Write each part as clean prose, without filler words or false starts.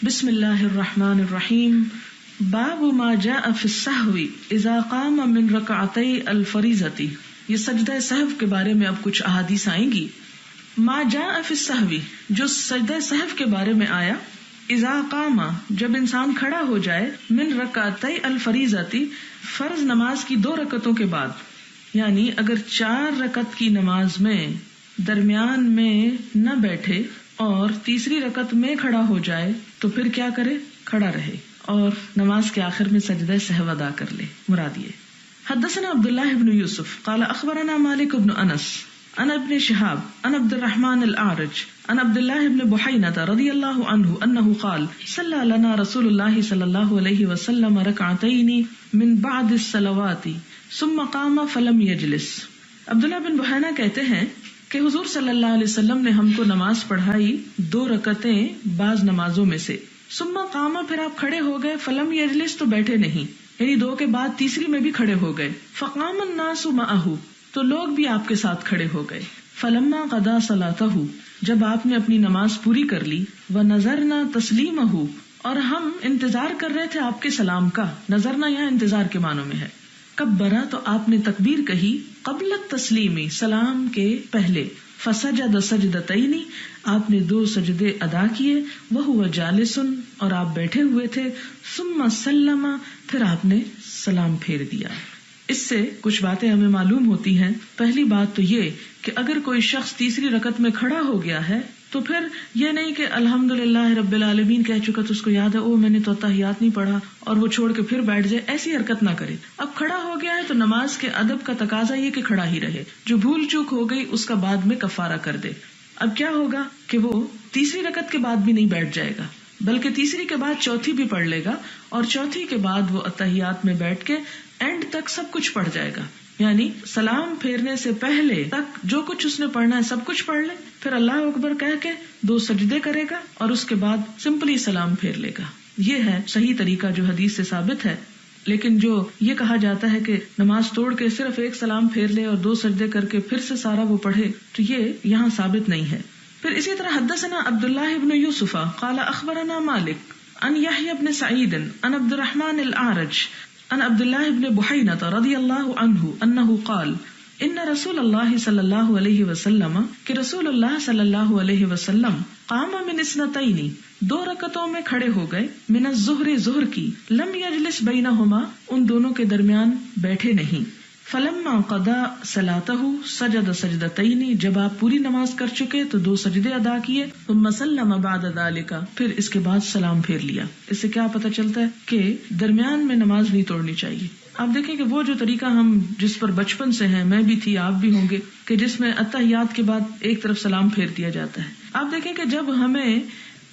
بسم اللہ الرحمن الرحیم. باب ما جاء فی السہو اذا قام من رکعتي الفریضۃ. یہ سجدہ سہو کے بارے میں اب کچھ احادیث آئیں گی. ما جاء فی السہو، جو سجدہ سہو کے بارے میں آیا. اذا قام، جب انسان کھڑا ہو جائے. من رکعتي الفریضۃ، فرض نماز کی 2 رکعتوں کے بعد. یعنی اگر 4 رکعت کی نماز میں درمیان میں نہ بیٹھے اور تیسری رکعت میں کھڑا ہو جائے تو پھر کیا کرے؟ کھڑا رہے اور نماز کے آخر میں سجدہ سہو ادا کر لے. مراد یہ. حدثنا عبداللہ بن یوسف قال اخبرنا مالک بن انس عن ابن شهاب عن عبد الرحمن الاعرج عن عبد الله بن بحينة رضي الله عنه انه قال صلى لنا رسول الله صلى الله عليه وسلم ركعتين من بعد الصلوات ثم قام فلم يجلس. عبداللہ بن بحینہ کہتے ہیں کہ حضور صلی اللہ علیہ وسلم نے ہم کو نماز پڑھائی 2 رکعتیں بعض نمازوں میں سے. ثم قام، پھر آپ کھڑے ہو گئے. فلم یجلس، تو بیٹھے نہیں، یعنی 2 کے بعد تیسری میں بھی کھڑے ہو گئے. فقام الناس معه، تو لوگ بھی آپ کے ساتھ کھڑے ہو گئے. فلما قضا صلاته، جب آپ نے اپنی نماز پوری کر لی. ونظرنا تسلیمه، اور ہم انتظار کر رہے تھے آپ کے سلام کا. نظرنا یہاں انتظار کے معنوں میں ہے. کبرا، تو آپ نے تکبیر کہی. قبل التسلیم، سلام کے پہلے. فسجد سجدتین، آپ نے 2 سجدے ادا کیے. وہو جالس، اور آپ بیٹھے ہوئے تھے. ثم سلم، پھر آپ نے سلام پھیر دیا. اس سے کچھ باتیں ہمیں معلوم ہوتی ہیں. پہلی بات تو یہ کہ اگر کوئی شخص تیسری رکعت میں کھڑا ہو گیا ہے تو پھر یہ نہیں کہ الحمدللہ رب العالمین کہہ چکا تو اس کو یاد ہے میں نے تو تحیات نہیں پڑھا اور وہ چھوڑ کے پھر بیٹھ جائے. ایسی حرکت نہ کرے. اب کھڑا ہو گیا ہے تو نماز کے ادب کا تقاضا یہ کہ کھڑا ہی رہے. جو بھول چوک ہو گئی اس کا بعد میں کفارہ کر دے. اب کیا ہوگا کہ وہ تیسری رکعت کے بعد بھی نہیں بیٹھ جائے گا، بلکہ تیسری کے بعد چوتھی بھی پڑھ لے گا، اور چوتھی کے بعد وہ تحیات میں بیٹھ کے اینڈ تک سب کچھ پڑھ جائے گا. یعنی سلام پھیرنے سے پہلے تک جو کچھ اس نے پڑھنا ہے سب کچھ پڑھ لے، پھر اللہ اکبر کہہ کے 2 سجدے کرے گا اور اس کے بعد سمپلی سلام پھیر لے گا. یہ ہے صحیح طریقہ جو حدیث سے ثابت ہے. لیکن جو یہ کہا جاتا ہے کہ نماز توڑ کے صرف 1 سلام پھیر لے اور 2 سجدے کر کے پھر سے سارا وہ پڑھے، تو یہ یہاں ثابت نہیں ہے. پھر اسی طرح حدثنا عبداللہ بن یوسف قال اخبرنا مالک عن یحیی بن سعید عن عبد الرحمن الاعرج عن عبد الله بن بحينة رضي الله عنه انه قال ان رسول الله صلی اللہ علیہ وسلم، کہ رسول اللہ صلی اللہ علیہ وسلم قام من 2 2 رکعتوں میں کھڑے ہو گئے. من الظہر، ظہر کی. لم یجلس بینہما، ان دونوں کے درمیان بیٹھے نہیں. فلما قضا صلاته سجد سجدتین، جب آپ پوری نماز کر چکے تو 2 سجدے ادا کیے. ثم سلم بعد ذلك، پھر اس کے بعد سلام پھیر لیا. اس سے کیا پتہ چلتا ہے کہ درمیان میں نماز نہیں توڑنی چاہیے. آپ دیکھیں کہ وہ جو طریقہ ہم جس پر بچپن سے ہیں، میں بھی تھی آپ بھی ہوں گے، کہ جس میں التحیات کے بعد ایک طرف سلام پھیر دیا جاتا ہے. آپ دیکھیں کہ جب ہمیں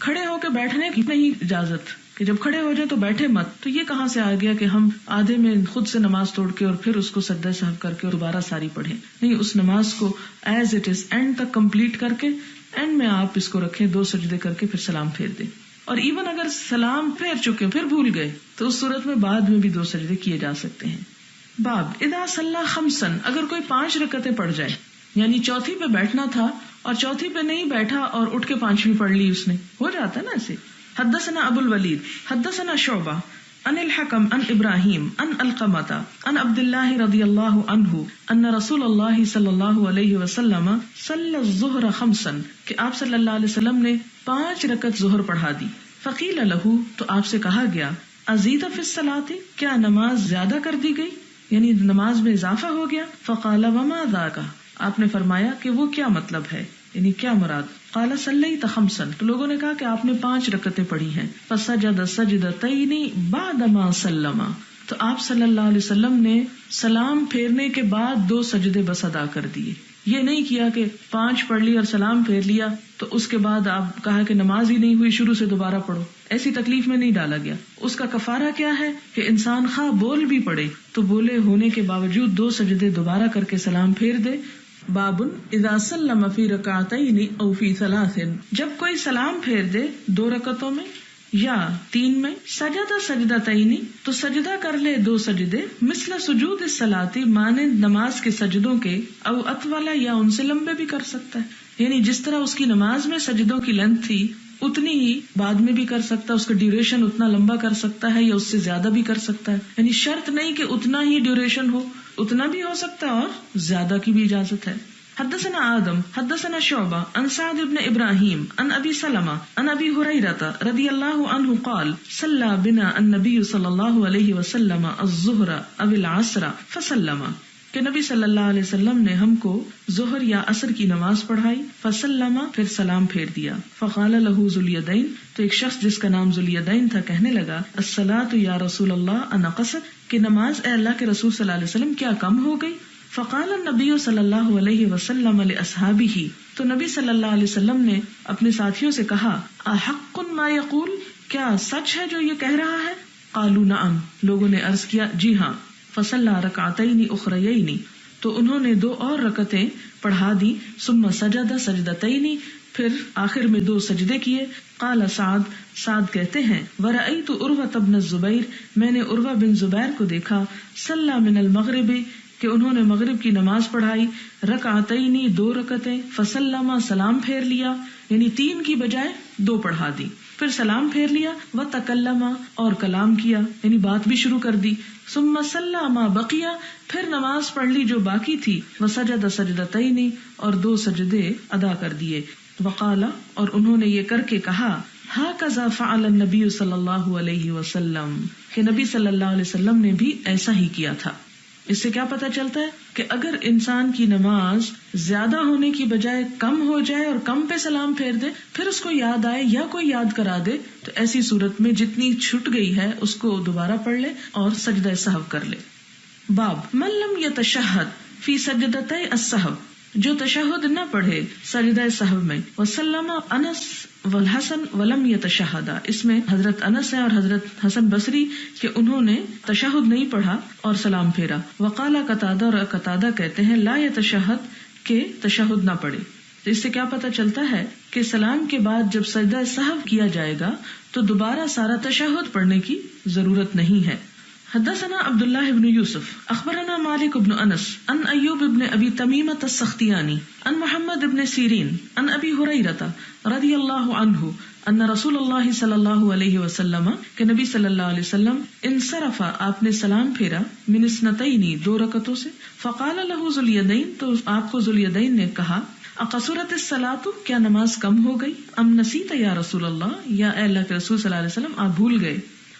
کھڑے ہو کے بیٹھنے کی نہیں اجازت کہ جب کھڑے ہو جائے تو بیٹھے مت، تو یہ کہاں سے آ گیا کہ ہم آدھے میں خود سے نماز توڑ کے اور پھر اس کو سجدہ سہو کر کے اور دوبارہ ساری پڑھیں؟ نہیں، اس نماز کو ایز اٹ از اینڈ تک کمپلیٹ کر کے اینڈ میں آپ اس کو رکھیں، 2 سجدے کر کے پھر سلام پھیر دیں. اور ایون اگر سلام پھیر چکے پھر بھول گئے تو اس صورت میں بعد میں بھی 2 سجدے کیے جا سکتے ہیں. باب اذا صلی 5، اگر کوئی 5 رکعتیں پڑھ جائے، یعنی چوتھی پہ بیٹھنا تھا اور چوتھی پہ نہیں بیٹھا اور اٹھ کے 5ویں پڑھ لی، اس نے ہو جاتا ہے نا ایسے. حدثنا ابو الولید حدثنا شعبہ عن الحکم عن ابراہیم عن القمۃ عن عبد اللہ رضی اللہ عنہ ان رسول اللہ صلی اللہ علیہ وسلم صلی الظہر 5، کہ آپ صلی اللہ علیہ وسلم نے 5 رکعت ظہر پڑھا دی. فقیل لہ، تو آپ سے کہا گیا، ازید فی الصلاۃ، کیا نماز زیادہ کر دی گئی، یعنی نماز میں اضافہ ہو گیا. فقال وما ذاک، آپ نے فرمایا کہ وہ کیا مطلب ہے، یعنی کیا مراد. قال صلیت 5، تو لوگوں نے کہا کہ آپ نے 5 رکعتیں پڑھی ہیں. فسجد سجدتین بعد ما سلم، تو آپ صلی اللہ علیہ وسلم نے سلام پھیرنے کے بعد 2 سجدے بس ادا کر دیے. یہ نہیں کیا کہ 5 پڑھ لی اور سلام پھیر لیا تو اس کے بعد آپ کہا کہ نماز ہی نہیں ہوئی، شروع سے دوبارہ پڑھو. ایسی تکلیف میں نہیں ڈالا گیا. اس کا کفارہ کیا ہے کہ انسان خواہ بول بھی پڑے تو بولے ہونے کے باوجود 2 سجدے دوبارہ کر کے سلام پھیر دے. باب اذا سلم فی رکعتین او فی 3، جب کوئی سلام پھیر دے 2 رکعتوں میں یا 3 میں. سجدہ سجدتین، تو سجدہ کر لے 2 سجدے. مثل سجود الصلاۃ، مانند نماز کے سجدوں کے. او اطول، یا ان سے لمبے بھی کر سکتا ہے، یعنی جس طرح اس کی نماز میں سجدوں کی لینتھ تھی اتنی ہی بعد میں بھی کر سکتا ہے، اس کا ڈیوریشن اتنا لمبا کر سکتا ہے یا اس سے زیادہ بھی کر سکتا ہے. یعنی شرط نہیں کہ اتنا ہی ڈیوریشن ہو، اتنا بھی ہو سکتا ہے اور زیادہ کی بھی اجازت ہے. حدثنا آدم حدثنا شعبہ عن سعد بن ابراہیم عن ابی سلمہ عن ابی ہریرہ رضی اللہ عنہ قال صلی بنا النبی صلی اللہ علیہ وسلم الظہر او العصر فسلم، کہ نبی صلی اللہ علیہ وسلم نے ہم کو ظہر یا عصر کی نماز پڑھائی، فسلم پھر سلام پھیر دیا. فقال له ذو الیدین، تو ایک شخص جس کا نام ذو الیدین تھا کہنے لگا الصلاۃ یا رسول اللہ انقصت، کہ نماز اے اللہ کے رسول صلی اللہ علیہ وسلم کیا کم ہو گئی. فقال النبی صلی اللہ علیہ وسلم لاصحابہ، تو نبی صلی اللہ علیہ وسلم نے اپنے ساتھیوں سے کہا احق ما یقول، کیا سچ ہے جو یہ کہہ رہا ہے. قالوا نعم، لوگوں نے عرض کیا جی ہاں. فصلی رکعتین اخریین، تو انہوں نے 2 اور رکعتیں پڑھا دی. ثم سجد سجدتین، پھر آخر میں 2 سجدے کیے. قال سعد کہتے ہیں ورأیت عروۃ بن الزبیر، میں نے عروہ بن زبیر کو دیکھا. صلی من المغرب، کہ انہوں نے مغرب کی نماز پڑھائی. رکعتین، 2 رکعتیں. فسلم، سلام پھیر لیا، یعنی 3 کی بجائے 2 پڑھا دی. پھر سلام پھیر لیا. وتکلم، اور کلام کیا، یعنی بات بھی شروع کر دی. ثم صلی ما بقی، پھر نماز پڑھ لی جو باقی تھی. وسجد سجدتین، اور 2 سجدے ادا کر دیے. وقال، اور انہوں نے یہ کر کے کہا ھکذا فعل النبی صلی اللہ علیہ وسلم، کہ نبی صلی اللہ علیہ وسلم نے بھی ایسا ہی کیا تھا. اس سے کیا پتہ چلتا ہے کہ اگر انسان کی نماز زیادہ ہونے کی بجائے کم ہو جائے اور کم پہ سلام پھیر دے، پھر اس کو یاد آئے یا کوئی یاد کرا دے، تو ایسی صورت میں جتنی چھٹ گئی ہے اس کو دوبارہ پڑھ لے اور سجدہ سہو کر لے. باب من لم یتشہد فی سجدتي السہو، جو تشہد نہ پڑھے سجدہ سہو میں. وسلم انس والحسن ولم یتشہدا، اس میں حضرت انس ہے اور حضرت حسن بصری کہ انہوں نے تشہد نہیں پڑھا اور سلام پھیرا. وقال قتادہ، اور قتادہ کہتے ہیں لا یتشہد، کہ تشہد نہ پڑھے. تو اس سے کیا پتہ چلتا ہے کہ سلام کے بعد جب سجدہ سہو کیا جائے گا تو دوبارہ سارا تشہد پڑھنے کی ضرورت نہیں ہے. حدثنا عبداللہ بن یوسف اخبرنا مالک بن انس ان ایوب بن ابی تمیمۃ السختیانی ان محمد بن سیرین ان ابی ہریرہ رضی اللہ عنہ ان رسول اللہ صلی اللہ علیہ وسلم، کہ نبی صلی اللہ علیہ وسلم انصرف، آپ نے سلام پھیرا، من اثنتین، 2 رکعتوں سے. فقال له ذو الیدین، تو آپ کو ذو الیدین نے کہا اقصرت الصلاۃ، کیا نماز کم ہو گئی. ام نسیت یا رسول اللہ، یا اے اللہ کے رسول صلی اللہ علیہ وسلم آپ بھول گئے.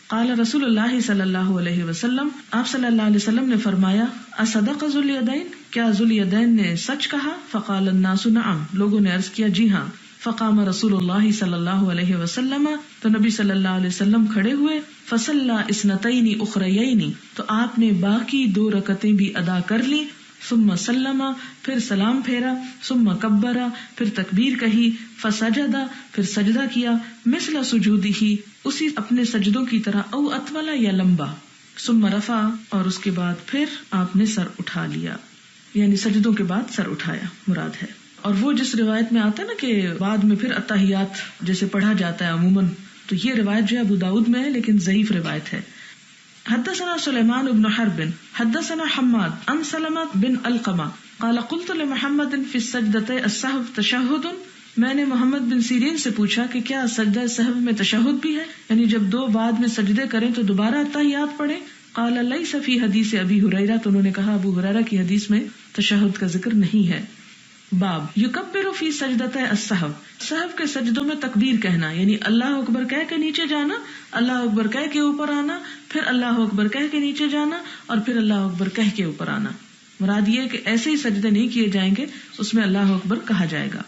قال رسول اللہ صلی اللہ علیہ وسلم، آپ صلی اللہ علیہ وسلم نے فرمایا اصدق ذو الیدین، کیا ذو الیدین نے سچ کہا. فقال الناس نعم، لوگوں نے عرض کیا جی ہاں. فقام رسول اللہ صلی اللہ علیہ وسلم، تو نبی صلی اللہ علیہ وسلم کھڑے ہوئے. فصلی اثنتین اخریین، تو آپ نے باقی 2 رکعتیں بھی ادا کر لی. ثم سلم، پھر سلام پھیرا. ثم کبر، پھر تکبیر کہی. فسجد، پھر سجدہ کیا. مثل سجودہ، اسی اپنے سجدوں کی طرح. او اطول، یا لمبا. ثم رفع، اور اس کے بعد پھر آپ نے سر اٹھا لیا، یعنی سجدوں کے بعد سر اٹھایا مراد ہے. اور وہ جس روایت میں آتا ہے نا کہ بعد میں پھر التحیات جیسے پڑھا جاتا ہے عموماً، تو یہ روایت جو ہے ابو داؤد میں ہے لیکن ضعیف روایت ہے. حدثنا سلیمان بن حرب حدثنا حماد عن سلمة بن القمہ قال قلت لمحمد في السجدة السهو تشہد، میں نے محمد بن سیرین سے پوچھا کہ کیا سجدہ سہو میں تشہد بھی ہے، یعنی جب 2 بعد میں سجدے کریں تو دوبارہ التحیات پڑھیں. قال لیس فی حدیث ابی ہریرہ، تو انہوں نے کہا ابو ہریرہ کی حدیث میں تشہد کا ذکر نہیں ہے. باب یکبر فی سجدتي السہو، سہو کے سجدوں میں تکبیر کہنا، یعنی اللہ اکبر کہہ کے نیچے جانا، اللہ اکبر کہہ کے اوپر آنا، پھر اللہ اکبر کہہ کے نیچے جانا، اور پھر اللہ اکبر کہہ کے اوپر آنا. مراد یہ کہ ایسے ہی سجدے نہیں کیے جائیں گے، اس میں اللہ اکبر کہا جائے گا.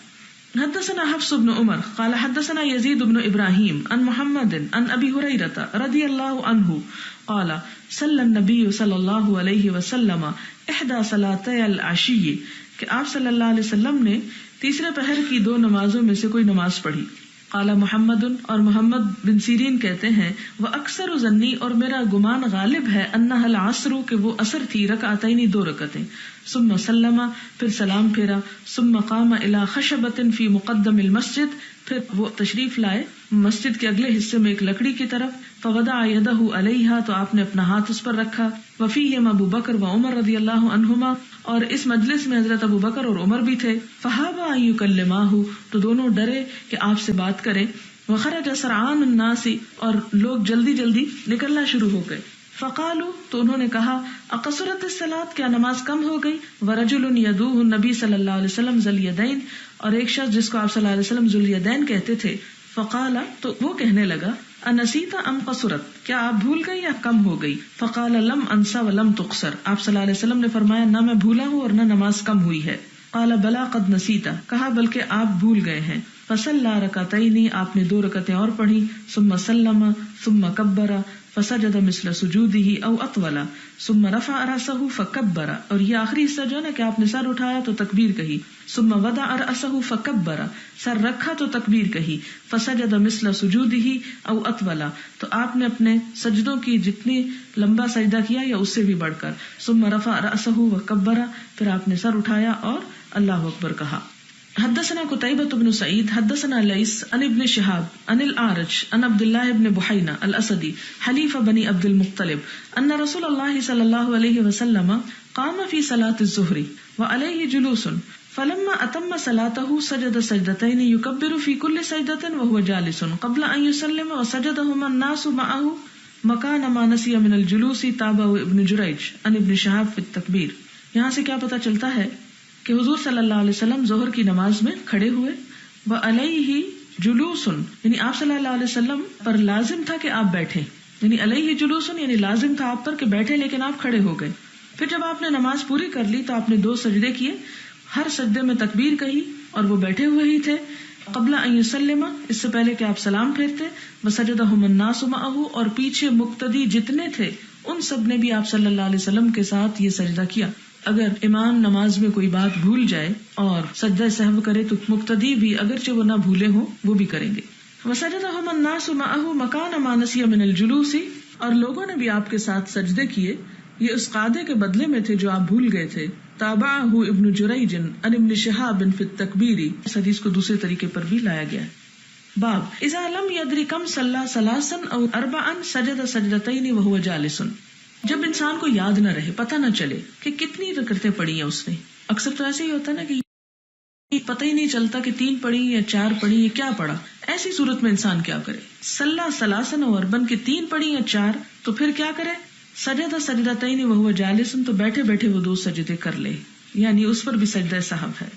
حدثنا حفص بن عمر قال حدثنا یزید بن ابراہیم عن محمد عن ابی ہریرہ رضی اللہ عنہ قال صلی النبی صلی اللہ علیہ وسلم احدى صلاتي العشی، کہ آپ صلی اللہ علیہ وسلم نے تیسرے پہر کی 2 نمازوں میں سے کوئی نماز پڑھی. قال محمد، اور محمد بن سیرین کہتے ہیں واکثر ظنی، اور میرا گمان غالب ہے، انها العصر، کہ وہ عصر تھی. رکعتین، 2 رکعتیں. ثم سلم، پھر سلام پھیرا. ثم قام الى خشبة في مقدم المسجد، پھر وہ تشریف لائے مسجد کے اگلے حصے میں ایک لکڑی کی طرف. فوضع يده عليها، تو آپ نے اپنا ہاتھ اس پر رکھا. وفيهم ابو بکر و عمر رضی اللہ عنہما، اور اس مجلس میں حضرت ابو بکر اور عمر بھی تھے. فہابا ان یکلماہ، تو دونوں ڈرے کہ آپ سے بات کریں. وخرج سرعان الناس، اور لوگ جلدی جلدی نکلنا شروع ہو گئے. فقالوا، تو انہوں نے کہا، اقصرت الصلاۃ، کیا نماز کم ہو گئی؟ ورجل يدعوه النبي صلی اللہ علیہ وسلم ذل یدین، اور ایک شخص جس کو آپ صلی اللہ علیہ وسلم ذل یدین کہتے تھے. فقال، تو وہ کہنے لگا، انسیت ام قصرت، کیا آپ بھول گئی یا کم ہو گئی؟ فقال لم انسا ولم تقصر، آپ صلی اللہ علیہ وسلم نے فرمایا، نہ میں بھولا ہوں اور نہ نماز کم ہوئی ہے. قال بلا قد نسیتا، کہا بلکہ آپ بھول گئے ہیں. فصلى ركعتين، آپ نے 2 رکعتیں اور پڑھی. ثم سلم ثم كبر فسجد مثل سجوده او اطول ثم رفع راسه فكبر، اور یہ آخری حصہ جو ہے نا کہ آپ نے سر اٹھایا تو تکبیر کہی. ثم وضع راسه فكبر، سر رکھا تو تکبیر کہی. فسجد مثل سجوده او اطول، تو آپ نے اپنے سجدوں کی جتنی لمبا سجدہ کیا یا اس سے بھی بڑھ کر. ثم رفع راسه وكبر، پھر آپ نے سر اٹھایا اور اللہ اکبر کہا. حدثنا قتيبة بن سعيد حدثنا ليث عن ابن شهاب عن الأعرج عن عبد الله بن بحينة الأسدي حليف بني عبد المطلب أن رسول الله صلى الله عليه وسلم قام في صلاة الظهر وعليه جلوس فلما أتم صلاته سجد سجدتين يكبر في كل سجدة وهو جالس قبل أن يسلم وسجدهما الناس معه مكان ما نسي من الجلوس. تابعه ابن جريج عن ابن شهاب في التكبير. یہاں سے کیا پتہ چلتا ہے کہ حضور صلی اللہ علیہ وسلم ظہر کی نماز میں کھڑے ہوئے. وعلیہ جلوس، یعنی آپ صلی اللہ علیہ وسلم پر لازم تھا کہ آپ بیٹھے، یعنی علیہ جلوس یعنی لازم تھا آپ پر کہ بیٹھے، لیکن آپ کھڑے ہو گئے. پھر جب آپ نے نماز پوری کر لی تو آپ نے 2 سجدے کیے، ہر سجدے میں تکبیر کہی اور وہ بیٹھے ہوئے ہی تھے. قبل ان یسلم، اس سے پہلے کہ آپ سلام پھیرتے. وسجدہم الناس معہ، اور پیچھے مقتدی جتنے تھے ان سب نے بھی آپ صلی اللہ علیہ وسلم کے ساتھ یہ سجدہ کیا. اگر امام نماز میں کوئی بات بھول جائے اور سجدہ سہو کرے تو مقتدی بھی اگرچہ وہ نہ بھولے ہوں وہ بھی کریں گے. وسجدہم الناس معہ مکان ما نسی من الجلوس، اور لوگوں نے بھی آپ کے ساتھ سجدے کیے، یہ اس قاعدے کے بدلے میں تھے جو آپ بھول گئے تھے. تابعہ ابن جریج عن ابن شہاب فی التکبیر، اس حدیث کو دوسرے طریقے پر بھی لایا گیا ہے. باب اذا لم یدر کم صلی ثلاثا او اربعا سجد سجدتین وهو جالس، جب انسان کو یاد نہ رہے، پتہ نہ چلے کہ کتنی رکعتیں پڑھی ہیں اس نے. اکثر تو ایسے ہی ہوتا ہے نا کہ پتہ ہی نہیں چلتا کہ 3 پڑھی یا 4 پڑھی یا کیا پڑھا. ایسی صورت میں انسان کیا کرے؟ صلی ثلاثا و اربعا کی 3 پڑھی یا 4، تو پھر کیا کرے؟ سجدہ سجدتین وهو جالس، تو بیٹھے بیٹھے وہ 2 سجدے کر لے، یعنی اس پر بھی سجدہ سہو ہے.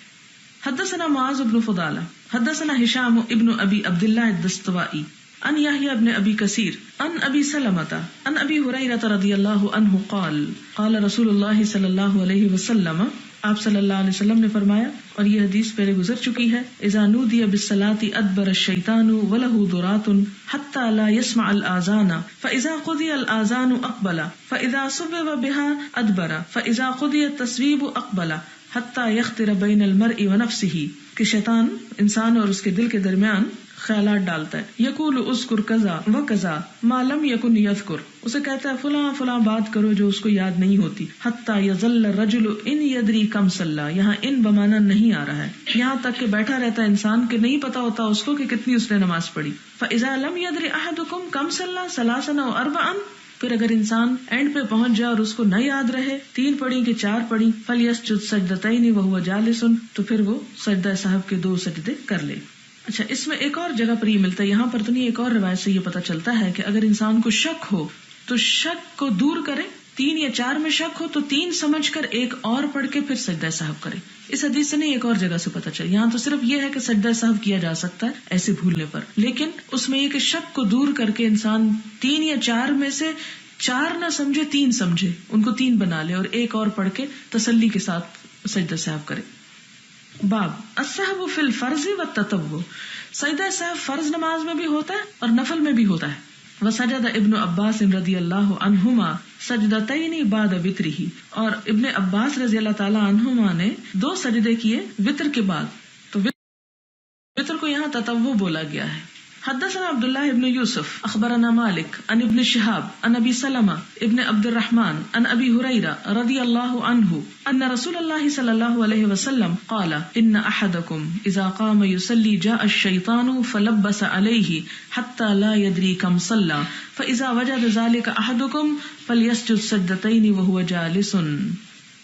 حدثنا معاذ بن فضالہ حدثنا ہشام ابن ابی عبد اللہ الدستوائی ان یحییٰ ابن ابی کثیر ان ابی سلمۃ ان ابی ہریرہ رضی اللہ عنہ قال قال رسول اللہ صلی اللہ علیہ وسلم، آپ صلی اللہ علیہ وسلم نے فرمایا، اور یہ حدیث پہلے گزر چکی ہے، اذا نودی بالصلاۃ ادبر الشیطان وله ضرات حتى لا يسمع الاذان فاذا قضی الاذان اقبل فاذا صبب بها ادبر فاذا قضی التصویب اقبل حتى يخطر بين المرء ونفسه، کہ شیطان انسان اور اس کے دل کے درمیان خیالات ڈالتا ہے. یقول اذکر کذا و کذا ما لم یکن یذکر، اسے کہتا ہے فلاں فلاں بات کرو جو اس کو یاد نہیں ہوتی. حتی یظل الرجل ان یدری کم صلی، یہاں ان بمانا نہیں آ رہا ہے، یہاں تک کہ بیٹھا رہتا ہے انسان کہ نہیں پتا ہوتا اس کو کہ کتنی اس نے نماز پڑھی. فاذا لم یدری احدکم کم صلی ثلاثا و اربعا، پھر اگر انسان اینڈ پہ پہنچ جائے اور اس کو نہ یاد رہے 3 پڑھی کہ 4 پڑھی، فلیسجد سجدتین وهو جالس، تو پھر وہ سجدہ سہو کے 2 سجدے کر لے. اچھا، اس میں ایک اور جگہ پر یہ ملتا ہے، یہاں پر تو نہیں، ایک اور روایت سے یہ پتا چلتا ہے کہ اگر انسان کو شک ہو تو شک کو دور کرے. 3 یا 4 میں شک ہو تو 3 سمجھ کر ایک اور پڑھ کے پھر سجدہ سہو کرے. اس حدیث سے نہیں، ایک اور جگہ سے پتا چل، یہاں تو صرف یہ ہے کہ سجدہ سہو کیا جا سکتا ہے ایسے بھولنے پر، لیکن اس میں یہ کہ شک کو دور کر کے انسان 3 یا 4 میں سے 4 نہ سمجھے 3 سمجھے، ان کو 3 بنا لے اور ایک اور پڑھ کے تسلی کے ساتھ سجدہ سہو کرے. باب السہو فی الفرض والتطوع، سجدہ سہو فرض نماز میں بھی ہوتا ہے اور نفل میں بھی ہوتا ہے. وسجد ابن عباس رضی اللہ عنہما سجدتین بعد وترہ، اور ابن عباس رضی اللہ تعالی عنہما نے 2 سجدے کیے وتر کے بعد، تو وتر کو یہاں تطوع بولا گیا ہے. حدثنا عبداللہ ابن یوسف اخبرنا مالک عن ابن شہاب عن ابی سلمہ ابن عبد الرحمن عن ابی ہریرہ رضی اللہ عنہ ان رسول اللہ صلی اللہ علیہ وسلم قال ان احدکم اذا قام يصلي جاء الشیطان فلبس علیہ حتى لا يدری کم صلی فاذا وجد ذلك احدکم فلیسجد سجدتین وهو جالس.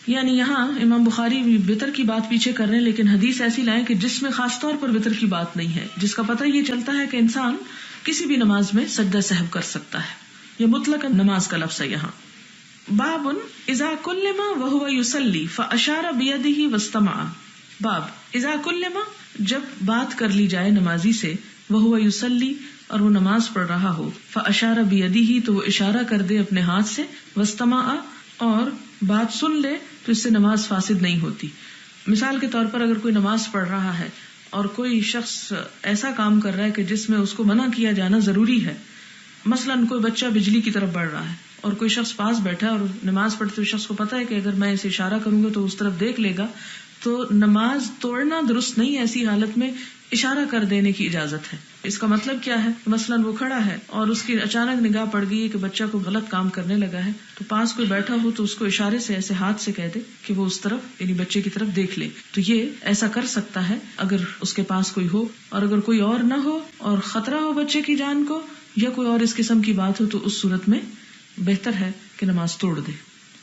یعنی یہاں امام بخاری وتر کی بات پیچھے کر رہے ہیں، لیکن حدیث ایسی لائیں کہ جس میں خاص طور پر وتر کی بات نہیں ہے، جس کا پتہ یہ چلتا ہے کہ انسان کسی بھی نماز میں سجدہ سہو کر سکتا ہے. یہ مطلق نماز کا لفظ ہے یہاں. باب اذا کلم وهو يصلي فاشار بيده واستمع. باب اذا کلم، جب بات کر لی جائے نمازی سے، وهو يصلي، اور وہ نماز پڑھ رہا ہو، فاشار بيده، تو وہ اشارہ کر دے اپنے ہاتھ سے، واستمع، اور بات سن لے، تو اس سے نماز فاسد نہیں ہوتی. مثال کے طور پر اگر کوئی نماز پڑھ رہا ہے اور کوئی شخص ایسا کام کر رہا ہے کہ جس میں اس کو منع کیا جانا ضروری ہے، مثلاً کوئی بچہ بجلی کی طرف بڑھ رہا ہے اور کوئی شخص پاس بیٹھا ہے اور نماز پڑھتے ہوئے شخص کو پتا ہے کہ اگر میں اسے اشارہ کروں گا تو اس طرف دیکھ لے گا، تو نماز توڑنا درست نہیں ہے. ایسی حالت میں اشارہ کر دینے کی اجازت ہے. اس کا مطلب کیا ہے؟ مثلاً وہ کھڑا ہے اور اس کی اچانک نگاہ پڑ گئی ہے کہ بچہ کو غلط کام کرنے لگا ہے، تو پاس کوئی بیٹھا ہو تو اس کو اشارے سے ایسے ہاتھ سے کہہ دے کہ وہ اس طرف، یعنی بچے کی طرف دیکھ لے. تو یہ ایسا کر سکتا ہے اگر اس کے پاس کوئی ہو، اور اگر کوئی اور نہ ہو اور خطرہ ہو بچے کی جان کو یا کوئی اور اس قسم کی بات ہو، تو اس صورت میں بہتر ہے کہ نماز توڑ دے.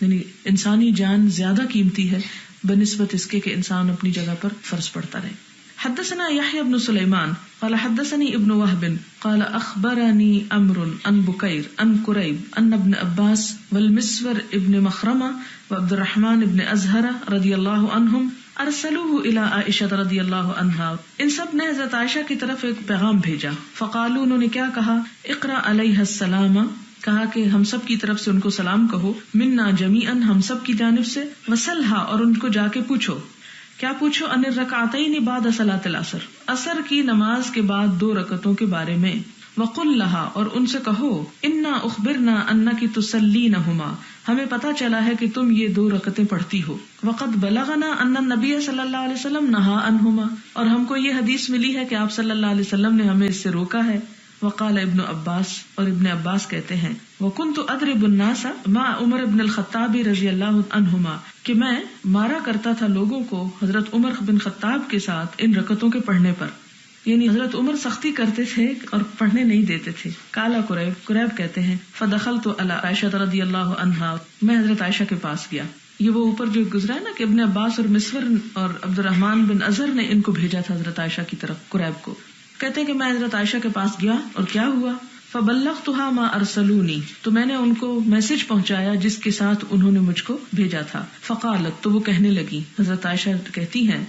یعنی انسانی جان زیادہ قیمتی ہے بنسبت اس کے کہ انسان اپنی جگہ پر فرض پڑتا رہے. حدثنا يحيى بن سليمان قال حدثني ابن وهب قال اخبرني عمرو عن بكير عن كريب ان ابن عباس والمسور ابن مخرمة وعبد الرحمن ابن ازهر رضي الله عنهم ارسلوه الى عائشة رضي الله عنها. ان سب نے حضرت عائشہ کی طرف ایک پیغام بھیجا. فقالوا، انہوں نے کیا کہا؟ اقرا علیہ السلام، کہا کہ ہم سب کی طرف سے ان کو سلام کہو، منا جمیعا، ہم سب کی جانب سے، وسلھا، اور ان کو جا کے پوچھو. کیا پوچھو؟ ان الرکعتین بعد صلاۃ العصر، عصر کی نماز کے بعد 2 رکعتوں کے بارے میں. وقل لہا، اور ان سے کہو، انا اخبرنا انک تصلینہما، ہمیں پتا چلا ہے کہ تم یہ 2 رکعتیں پڑھتی ہو. وقد بلغنا ان النبی صلی اللہ علیہ وسلم نہا عنہما، اور ہم کو یہ حدیث ملی ہے کہ آپ صلی اللہ علیہ وسلم نے ہمیں اس سے روکا ہے. وقال ابن عباس، اور ابن عباس کہتے ہیں، وکنت اضرب الناس مع عمر بن الخطاب رضی اللہ عنہما، کہ میں مارا کرتا تھا لوگوں کو حضرت عمر بن خطاب کے ساتھ ان رکعتوں کے پڑھنے پر. یعنی حضرت عمر سختی کرتے تھے اور پڑھنے نہیں دیتے تھے. کالا قریب کہتے ہیں، فدخلت علی عائشہ رضی اللہ عنہا، میں حضرت عائشہ کے پاس گیا. یہ وہ اوپر جو گزرا ہے نا کہ ابن عباس اور مسور اور عبد الرحمن بن ازہر نے ان کو بھیجا تھا حضرت عائشہ کی طرف. قریب کو کہتے ہیں کہ میں حضرت عائشہ کے پاس گیا اور کیا ہوا؟ فبلغتها ما ارسلونی، تو میں نے ان کو میسج پہنچایا جس کے ساتھ انہوں نے مجھ کو بھیجا تھا. فقالت، تو وہ کہنے لگی، حضرت عائشہ کہتی ہیں،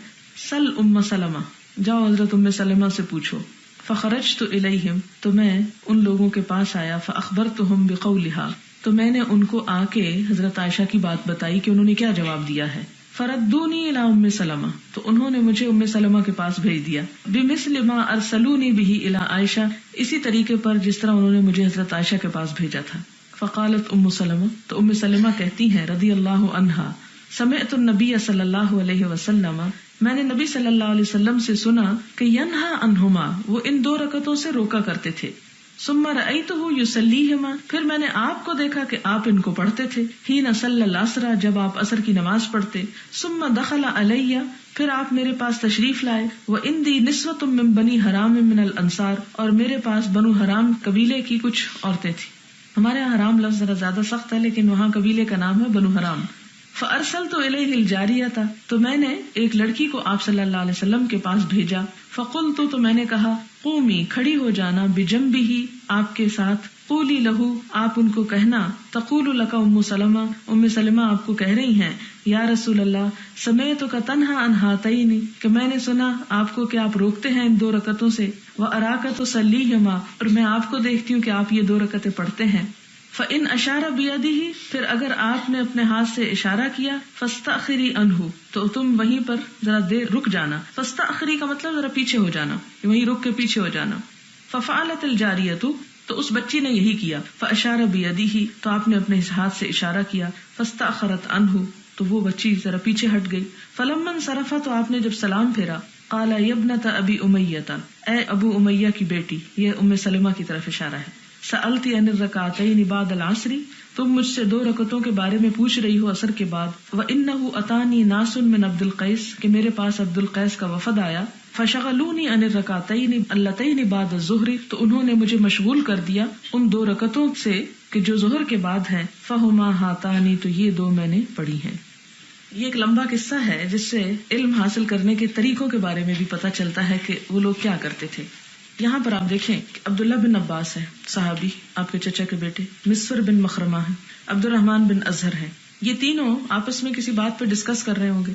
سل ام سلمہ، جاؤ حضرت ام سلمہ سے پوچھو. فخرجت الیہم، تو میں ان لوگوں کے پاس آیا. فاخبرتہم بقولہا، تو میں نے ان کو آ کے حضرت عائشہ کی بات بتائی کہ انہوں نے کیا جواب دیا ہے. فردونی الی ام سلمہ، تو انہوں نے مجھے ام سلمہ کے پاس بھیج دیا. بمثل ما ارسلونی بہ الی عائشہ، اسی طریقے پر جس طرح انہوں نے مجھے حضرت عائشہ کے پاس بھیجا تھا. فقالت ام سلمہ، تو ام سلمہ کہتی ہیں رضی اللہ عنہا، سمعت النبی صلی اللہ علیہ وسلم، میں نے نبی صلی اللہ علیہ وسلم سے سنا کہ ینہا عنہما، وہ ان 2 رکعتوں سے روکا کرتے تھے. ثم رأیتہ یصلیہما، پھر میں نے آپ کو دیکھا کہ آپ ان کو پڑھتے تھے. حین صلی العصر، جب آپ عصر کی نماز پڑھتے. ثم دخل علی، پھر آپ میرے پاس تشریف لائے. وعندی نسوۃ من بنی حرام من الانصار، اور میرے پاس بنو حرام قبیلے کی کچھ عورتیں تھیں. ہمارے یہاں حرام لفظ ذرا زیادہ سخت ہے، لیکن وہاں قبیلے کا نام ہے بنو حرام. فارسلت الیہ الجاریۃ، تو میں نے ایک لڑکی کو آپ صلی اللہ علیہ وسلم کے پاس بھیجا. فقلت، تو میں نے کہا، قومی، کھڑی ہو جانا، بجنبہ، آپ کے ساتھ. قولی لہو، آپ ان کو کہنا، تقول لک ام سلمہ، ام سلمہ آپ کو کہہ رہی ہیں، یا رسول اللہ، سمیتک تنہا عن ہاتین، کہ میں نے سنا آپ کو کہ آپ روکتے ہیں ان 2 رکعتوں سے. واراک تصلیہما، اور میں آپ کو دیکھتی ہوں کہ آپ یہ 2 رکعتیں پڑھتے ہیں. فَإِنْ أَشَارَ بِيَدِهِ، پھر اگر آپ نے اپنے ہاتھ سے اشارہ کیا، فَاسْتَأْخِرِي عَنْهُ، تو تم وہیں پر ذرا دیر رک جانا. فَاسْتَأْخِرِي کا مطلب ذرا پیچھے ہو جانا، وہیں رک کے پیچھے ہو جانا. فَفَعَلَتِ الْجَارِيَةُ، تو اس بچی نے یہی کیا. فَأَشَارَ بِيَدِهِ، تو آپ نے اپنے ہاتھ سے اشارہ کیا. فَاسْتَأْخَرَتْ عَنْهُ، تو وہ بچی ذرا پیچھے ہٹ گئی. فَلَمَّا انصَرَفَ، تو آپ نے جب سلام پھیرا، قَالَ يَا ابْنَتَ أَبِي أُمَيَّةَ، اے ابو امیہ کی بیٹی، یہ ام سلمہ کی طرف اشارہ ہے. سألتی عن الرکعتین بعد العصر، تم مجھ سے 2 رکعتوں کے بارے میں پوچھ رہی ہو عصر کے بعد. وَإِنَّهُ أَتَانِي نَاسٌ مِّنْ عبد القیس، کہ میرے پاس عبد القیس کا وفد آیا. فشغلونی عن الرکعتین اللتین بعد الظہر، تو انہوں نے مجھے مشغول کر دیا ان 2 رکعتوں سے کہ جو ظہر کے بعد ہیں. فہما ہاتانی، تو یہ 2 میں نے پڑھی ہیں. یہ ایک لمبا قصہ ہے جس سے علم حاصل کرنے کے طریقوں کے بارے میں بھی پتہ چلتا ہے کہ وہ لوگ کیا کرتے تھے. یہاں پر آپ دیکھیں کہ عبداللہ بن عباس ہے صحابی، آپ کے چچا کے بیٹے، مسور بن مخرمہ ہے، عبد الرحمن بن ازہر ہے. یہ تینوں آپس میں کسی بات پہ ڈسکس کر رہے ہوں گے.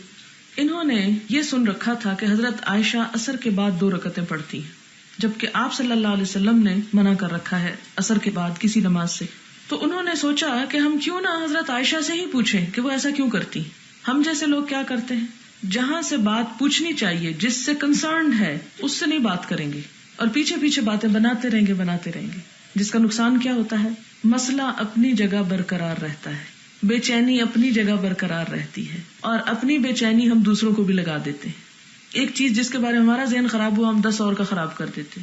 انہوں نے یہ سن رکھا تھا کہ حضرت عائشہ عصر کے بعد 2 رکعتیں پڑھتی ہیں، جبکہ آپ صلی اللہ علیہ وسلم نے منع کر رکھا ہے عصر کے بعد کسی نماز سے. تو انہوں نے سوچا کہ ہم کیوں نہ حضرت عائشہ سے ہی پوچھیں کہ وہ ایسا کیوں کرتی. ہم جیسے لوگ کیا کرتے ہیں، جہاں سے بات پوچھنی چاہیے، جس سے کنسرنڈ ہے، اس سے نہیں بات کریں گے اور پیچھے پیچھے باتیں بناتے رہیں گے، جس کا نقصان کیا ہوتا ہے، مسئلہ اپنی جگہ برقرار رہتا ہے، بے چینی اپنی جگہ برقرار رہتی ہے، اور اپنی بے چینی ہم دوسروں کو بھی لگا دیتے ہیں. ایک چیز جس کے بارے میں ہمارا ذہن خراب ہوا، ہم 10 اور کا خراب کر دیتے.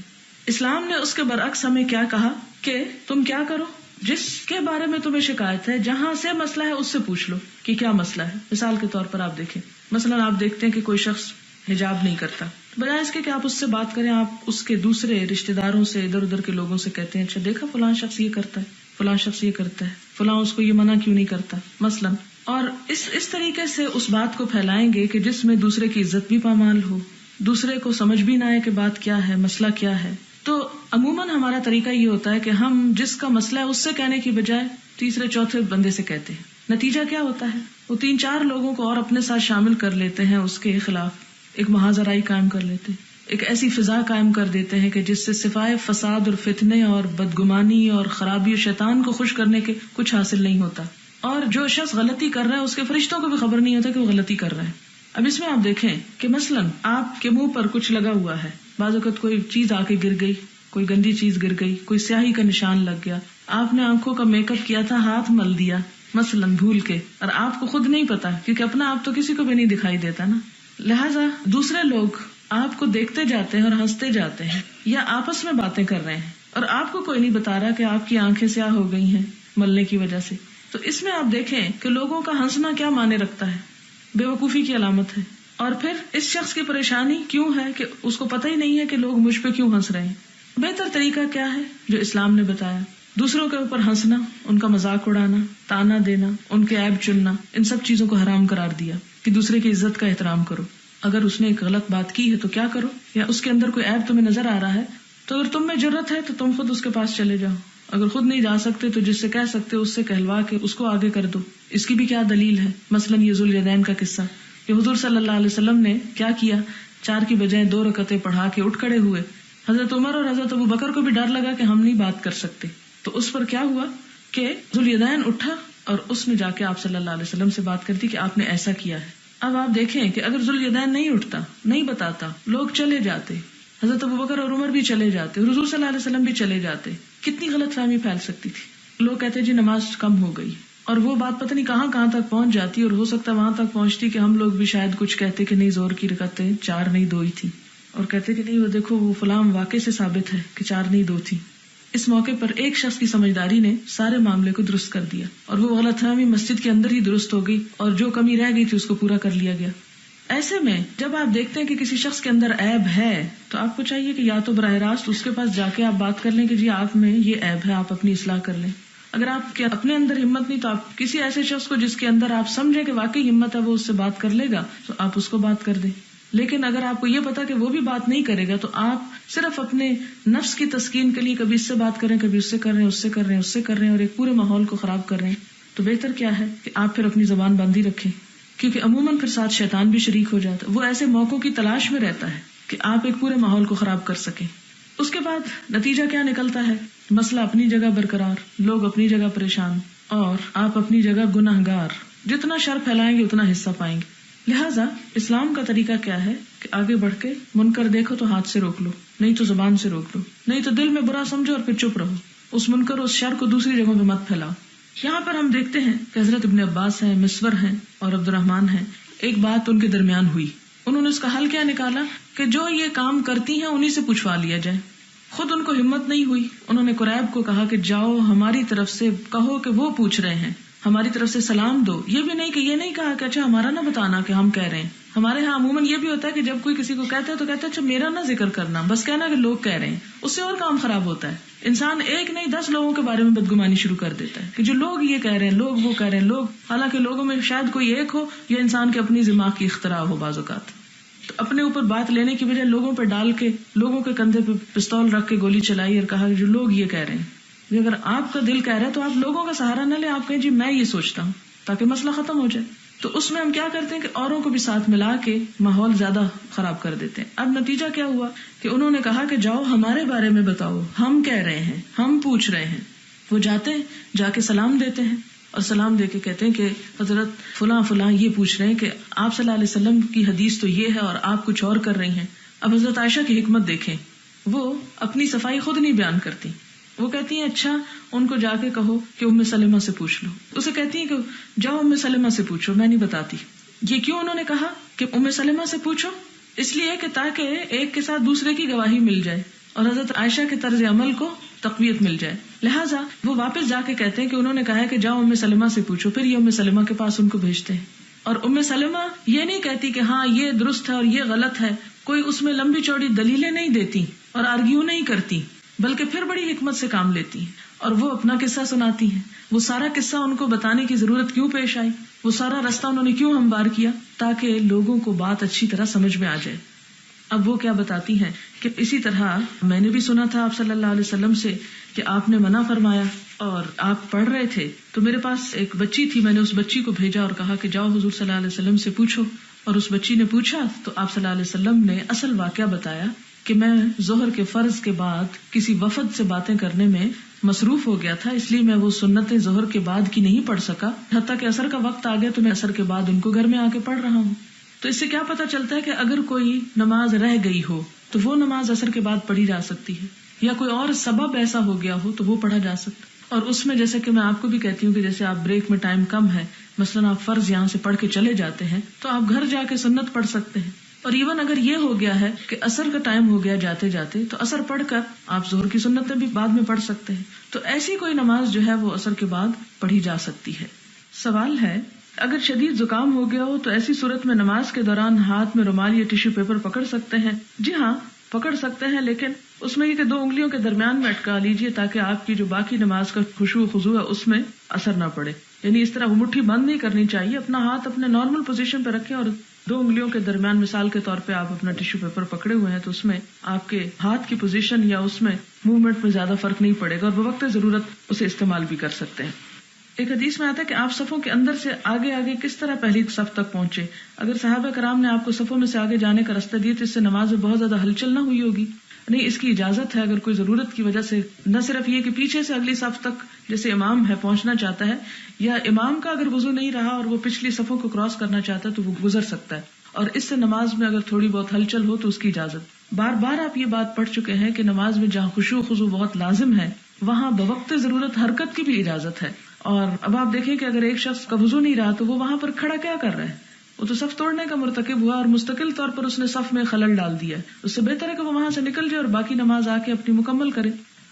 اسلام نے اس کے برعکس ہمیں کیا کہا کہ تم کیا کرو، جس کے بارے میں تمہیں شکایت ہے، جہاں سے مسئلہ ہے اس سے پوچھ لو کہ کیا مسئلہ ہے. مثال کے طور پر آپ دیکھیں، مثلا آپ دیکھتے ہیں کہ کوئی شخص حجاب نہیں کرتا، بجائے اس کے کہ آپ اس سے بات کریں، آپ اس کے دوسرے رشتہ داروں سے، ادھر ادھر کے لوگوں سے کہتے ہیں اچھا دیکھا فلاں شخص یہ کرتا ہے، فلاں شخص یہ کرتا ہے، فلاں اس کو یہ منع کیوں نہیں کرتا مثلا. اور اس طریقے سے اس بات کو پھیلائیں گے کہ جس میں دوسرے کی عزت بھی پامال ہو، دوسرے کو سمجھ بھی نہ آئے کہ بات کیا ہے، مسئلہ کیا ہے. تو عموماً ہمارا طریقہ یہ ہوتا ہے کہ ہم جس کا مسئلہ ہے اس سے کہنے کی بجائے تیسرے چوتھے بندے سے کہتے ہیں. نتیجہ کیا ہوتا ہے، وہ 3-4 لوگوں کو اور اپنے ساتھ شامل کر لیتے ہیں، اس کے خلاف ایک محاذرائی قائم کر لیتے ہیں، ایک ایسی فضا قائم کر دیتے ہیں کہ جس سے سوائے فساد اور فتنے اور بدگمانی اور خرابی اور شیطان کو خوش کرنے کے کچھ حاصل نہیں ہوتا. اور جو شخص غلطی کر رہا ہے اس کے فرشتوں کو بھی خبر نہیں ہوتا کہ وہ غلطی کر رہا ہے. اب اس میں آپ دیکھیں کہ مثلا آپ کے منہ پر کچھ لگا ہوا ہے، بعض اوقات کوئی چیز آ کے گر گئی، کوئی گندی چیز گر گئی، کوئی سیاہی کا نشان لگ گیا، آپ نے آنکھوں کا میک اپ کیا تھا، ہاتھ مل دیا مثلا بھول کے، اور آپ کو خود نہیں پتا کیونکہ اپنا آپ تو کسی کو بھی نہیں دکھائی دیتا نا. لہٰذا دوسرے لوگ آپ کو دیکھتے جاتے ہیں اور ہنستے جاتے ہیں یا آپس میں باتیں کر رہے ہیں اور آپ کو کوئی نہیں بتا رہا کہ آپ کی آنکھیں سیاہ ہو گئی ہیں ملنے کی وجہ سے. تو اس میں آپ دیکھیں کہ لوگوں کا ہنسنا کیا معنی رکھتا ہے، بے وقوفی کی علامت ہے. اور پھر اس شخص کی پریشانی کیوں ہے کہ اس کو پتہ ہی نہیں ہے کہ لوگ مجھ پہ کیوں ہنس رہے ہیں. بہتر طریقہ کیا ہے جو اسلام نے بتایا، دوسروں کے اوپر ہنسنا، ان کا مذاق اڑانا، تانا دینا، ان کے عیب چننا، ان سب چیزوں کو حرام قرار دیا کہ دوسرے کی عزت کا احترام کرو. اگر اس نے ایک غلط بات کی ہے تو کیا کرو، یا اس کے اندر کوئی عیب تمہیں نظر آ رہا ہے تو اگر تم میں جرت ہے تو تم خود اس کے پاس چلے جاؤ. اگر خود نہیں جا سکتے تو جس سے کہہ سکتے اس سے کہلوا کے اس کو آگے کر دو. اس کی بھی کیا دلیل ہے، مثلا یہ ذوالیدین کا قصہ کہ حضور صلی اللہ علیہ وسلم نے کیا کیا، 4 کی بجائے 2 رکعتیں پڑھا کے اٹھ کھڑے ہوئے. حضرت عمر اور حضرت ابو بکر کو بھی ڈر لگا کہ ہم نہیں بات کر سکتے، تو اس پر کیا ہوا کہ ذوالیدین اٹھا اور اس نے جا کے آپ صلی اللہ علیہ وسلم سے بات کرتی کہ آپ نے ایسا کیا ہے. اب آپ دیکھیں کہ اگر ذوالیدین نہیں اٹھتا، نہیں بتاتا، لوگ چلے جاتے، حضرت ابو بکر اور عمر بھی چلے جاتے، حضور صلی اللہ علیہ وسلم بھی چلے جاتے، کتنی غلط فہمی پھیل سکتی تھی. لوگ کہتے جی نماز کم ہو گئی، اور وہ بات پتہ نہیں کہاں تک پہنچ جاتی، اور ہو سکتا وہاں تک پہنچتی کہ ہم لوگ بھی شاید کچھ کہتے کہ نہیں زور کی رکعتیں 4 نہیں 2 ہی تھی، اور کہتے کہ نہیں وہ دیکھو وہ فلاں واقعے سے ثابت ہے کہ 4 نہیں 2 تھی. اس موقع پر ایک شخص کی سمجھداری نے سارے معاملے کو درست کر دیا، اور وہ غلط فہمی مسجد کے اندر ہی درست ہو گئی، اور جو کمی رہ گئی تھی اس کو پورا کر لیا گیا. ایسے میں جب آپ دیکھتے ہیں کہ کسی شخص کے اندر عیب ہے تو آپ کو چاہیے کہ یا تو براہ راست اس کے پاس جا کے آپ بات کر لیں کہ جی آپ میں یہ عیب ہے، آپ اپنی اصلاح کر لیں. اگر آپ کے اپنے اندر ہمت نہیں تو آپ کسی ایسے شخص کو جس کے اندر آپ سمجھیں کہ واقعی ہمت ہے وہ اس سے بات کر لے گا تو آپ اس کو بات کر دیں. لیکن اگر آپ کو یہ پتا کہ وہ بھی بات نہیں کرے گا تو آپ صرف اپنے نفس کی تسکین کے لیے کبھی اس سے بات کریں، کبھی اس سے کر رہے ہیں، اس سے کر رہے ہیں، اس سے کر رہے ہیں، اور ایک پورے ماحول کو خراب کر رہے ہیں. تو بہتر کیا ہے کہ آپ پھر اپنی زبان بندی رکھیں، کیونکہ عموماً پھر ساتھ شیطان بھی شریک ہو جاتا ہے. وہ ایسے موقعوں کی تلاش میں رہتا ہے کہ آپ ایک پورے ماحول کو خراب کر سکیں. اس کے بعد نتیجہ کیا نکلتا ہے، مسئلہ اپنی جگہ برقرار، لوگ اپنی جگہ پریشان، اور آپ اپنی جگہ گناہگار. جتنا شر پھیلائیں گے اتنا حصہ پائیں گے. لہٰذا اسلام کا طریقہ کیا ہے کہ آگے بڑھ کے منکر دیکھو تو ہاتھ سے روک لو، نہیں تو زبان سے روک لو، نہیں تو دل میں برا سمجھو اور پھر چپ رہو. اس منکر اس شر کو دوسری جگہوں پہ مت پھیلاؤ. یہاں پر ہم دیکھتے ہیں کہ حضرت ابن عباس ہیں، مسور ہیں اور عبد الرحمن ہیں. ایک بات ان کے درمیان ہوئی، انہوں نے اس کا حل کیا نکالا کہ جو یہ کام کرتی ہیں انہی سے پوچھوا لیا جائے. خود ان کو ہمت نہیں ہوئی، انہوں نے قریب کو کہا کہ جاؤ ہماری طرف سے کہو کہ وہ پوچھ رہے ہیں. ہماری طرف سے سلام دو. یہ بھی نہیں کہ یہ نہیں کہا کہ اچھا ہمارا نہ بتانا کہ ہم کہہ رہے ہیں. ہمارے ہاں عموماً یہ بھی ہوتا ہے کہ جب کوئی کسی کو کہتا ہے تو کہتا ہے اچھا میرا نہ ذکر کرنا، بس کہنا کہ لوگ کہہ رہے ہیں. اس سے اور کام خراب ہوتا ہے. انسان ایک نہیں 10 لوگوں کے بارے میں بدگمانی شروع کر دیتا ہے کہ جو لوگ یہ کہہ رہے ہیں، لوگ وہ کہہ رہے ہیں، لوگ، حالانکہ لوگوں میں شاید کوئی ایک ہو یا انسان کے اپنی دماغ کی اختراع ہو. بعض اوقات تو اپنے اوپر بات لینے کی بجائے لوگوں پہ ڈال کے، لوگوں کے کندھے پہ پستول رکھ کے گولی چلائی اور کہا جو لوگ یہ کہہ رہے ہیں. اگر آپ کا دل کہہ رہا ہے تو آپ لوگوں کا سہارا نہ لیں، آپ کہیں جی میں یہ سوچتا ہوں، تاکہ مسئلہ ختم ہو جائے. تو اس میں ہم کیا کرتے ہیں کہ اوروں کو بھی ساتھ ملا کے ماحول زیادہ خراب کر دیتے ہیں. اب نتیجہ کیا ہوا کہ انہوں نے کہا کہ جاؤ ہمارے بارے میں بتاؤ، ہم کہہ رہے ہیں، ہم پوچھ رہے ہیں. وہ جاتے ہیں، جا کے سلام دیتے ہیں اور سلام دے کے کہتے ہیں کہ حضرت فلاں فلاں یہ پوچھ رہے ہیں کہ آپ صلی اللہ علیہ وسلم کی حدیث تو یہ ہے اور آپ کچھ اور کر رہی ہیں. اب حضرت عائشہ کی حکمت دیکھیں، وہ اپنی صفائی خود نہیں بیان کرتی. وہ کہتی ہیں اچھا ان کو جا کے کہو کہ ام سلمہ سے پوچھ لو. اسے کہتی ہیں کہ جاؤ ام سلمہ سے پوچھو، میں نہیں بتاتی. یہ کیوں انہوں نے کہا کہ ام سلمہ سے پوچھو؟ اس لیے کہ تاکہ ایک کے ساتھ دوسرے کی گواہی مل جائے اور حضرت عائشہ کے طرز عمل کو تقویت مل جائے. لہٰذا وہ واپس جا کے کہتے ہیں کہ انہوں نے کہا ہے کہ جاؤ ام سلمہ سے پوچھو. پھر یہ ام سلمہ کے پاس ان کو بھیجتے ہیں اور ام سلمہ یہ نہیں کہتی کہ ہاں یہ درست ہے اور یہ غلط ہے، کوئی اس میں لمبی چوڑی دلیلیں نہیں دیتی اور آرگیو نہیں کرتی، بلکہ پھر بڑی حکمت سے کام لیتی ہیں اور وہ اپنا قصہ سناتی ہیں. وہ سارا قصہ ان کو بتانے کی ضرورت کیوں پیش آئی، وہ سارا رستہ انہوں نے کیوں ہموار کیا، تاکہ لوگوں کو بات اچھی طرح سمجھ میں آ جائے. اب وہ کیا بتاتی ہیں کہ اسی طرح میں نے بھی سنا تھا آپ صلی اللہ علیہ وسلم سے کہ آپ نے منع فرمایا اور آپ پڑھ رہے تھے تو میرے پاس ایک بچی تھی، میں نے اس بچی کو بھیجا اور کہا کہ جاؤ حضور صلی اللہ علیہ وسلم سے پوچھو. اور اس بچی نے پوچھا تو آپ صلی اللہ علیہ وسلم نے اصل واقعہ بتایا کہ میں ظہر کے فرض کے بعد کسی وفد سے باتیں کرنے میں مصروف ہو گیا تھا، اس لیے میں وہ سنتیں ظہر کے بعد کی نہیں پڑھ سکا، حتیٰ کہ عصر کا وقت آ گیا تو میں عصر کے بعد ان کو گھر میں آ کے پڑھ رہا ہوں. تو اس سے کیا پتا چلتا ہے کہ اگر کوئی نماز رہ گئی ہو تو وہ نماز عصر کے بعد پڑھی جا سکتی ہے، یا کوئی اور سبب ایسا ہو گیا ہو تو وہ پڑھا جا سکتا. اور اس میں جیسے کہ میں آپ کو بھی کہتی ہوں کہ جیسے آپ بریک میں ٹائم کم ہے، مثلاً آپ فرض یہاں سے پڑھ کے چلے جاتے ہیں تو آپ گھر جا کے سنت پڑھ سکتے ہیں. اور ایون اگر یہ ہو گیا ہے کہ عصر کا ٹائم ہو گیا جاتے جاتے تو عصر پڑھ کر آپ ظہر کی سنتیں بھی بعد میں پڑھ سکتے ہیں. تو ایسی کوئی نماز جو ہے وہ عصر کے بعد پڑھی جا سکتی ہے. سوال ہے اگر شدید زکام ہو گیا ہو تو ایسی صورت میں نماز کے دوران ہاتھ میں رومال یا ٹیشو پیپر پکڑ سکتے ہیں؟ جی ہاں پکڑ سکتے ہیں، لیکن اس میں یہ کہ 2 انگلیوں کے درمیان میں اٹکا لیجئے تاکہ آپ کی جو باقی نماز کا خشوع و خضوع ہے اس میں اثر نہ پڑے. یعنی اس طرح وہ مٹھی بند نہیں کرنی چاہیے، اپنا ہاتھ اپنے نارمل پوزیشن پہ رکھیں اور 2 انگلیوں کے درمیان مثال کے طور پہ آپ اپنا ٹیشو پیپر پکڑے ہوئے ہیں تو اس میں آپ کے ہاتھ کی پوزیشن یا اس میں موومنٹ میں زیادہ فرق نہیں پڑے گا اور بوقت ضرورت اسے استعمال بھی کر سکتے ہیں. ایک حدیث میں آتا ہے کہ آپ صفوں کے اندر سے آگے آگے کس طرح پہلی صف تک پہنچے. اگر صحابہ کرام نے آپ کو صفوں میں سے آگے جانے کا راستہ دیا تو اس سے نماز میں بہت زیادہ ہلچل نہ ہوئی ہوگی؟ نہیں، اس کی اجازت ہے اگر کوئی ضرورت کی وجہ سے، نہ صرف یہ کہ پیچھے سے اگلی صف تک جیسے امام ہے پہنچنا چاہتا ہے، یا امام کا اگر وضو نہیں رہا اور وہ پچھلی صفوں کو کراس کرنا چاہتا ہے تو وہ گزر سکتا ہے. اور اس سے نماز میں اگر تھوڑی بہت ہلچل ہو تو اس کی اجازت. بار بار آپ یہ بات پڑھ چکے ہیں کہ نماز میں جہاں خشوع خضوع بہت لازم ہے وہاں بوقت ضرورت حرکت کی بھی اجازت ہے. اور اب آپ دیکھیں کہ اگر ایک شخص کا وضو نہیں رہا تو وہ وہاں پر کھڑا کیا کر رہا ہے؟ وہ تو صف توڑنے کا مرتکب ہوا اور مستقل طور پر اس نے صف میں خلل ڈال دیا. اس سے بہتر ہے کہ وہ وہاں سے نکل جائے اور باقی نماز آ کے اپنی مکمل کرے.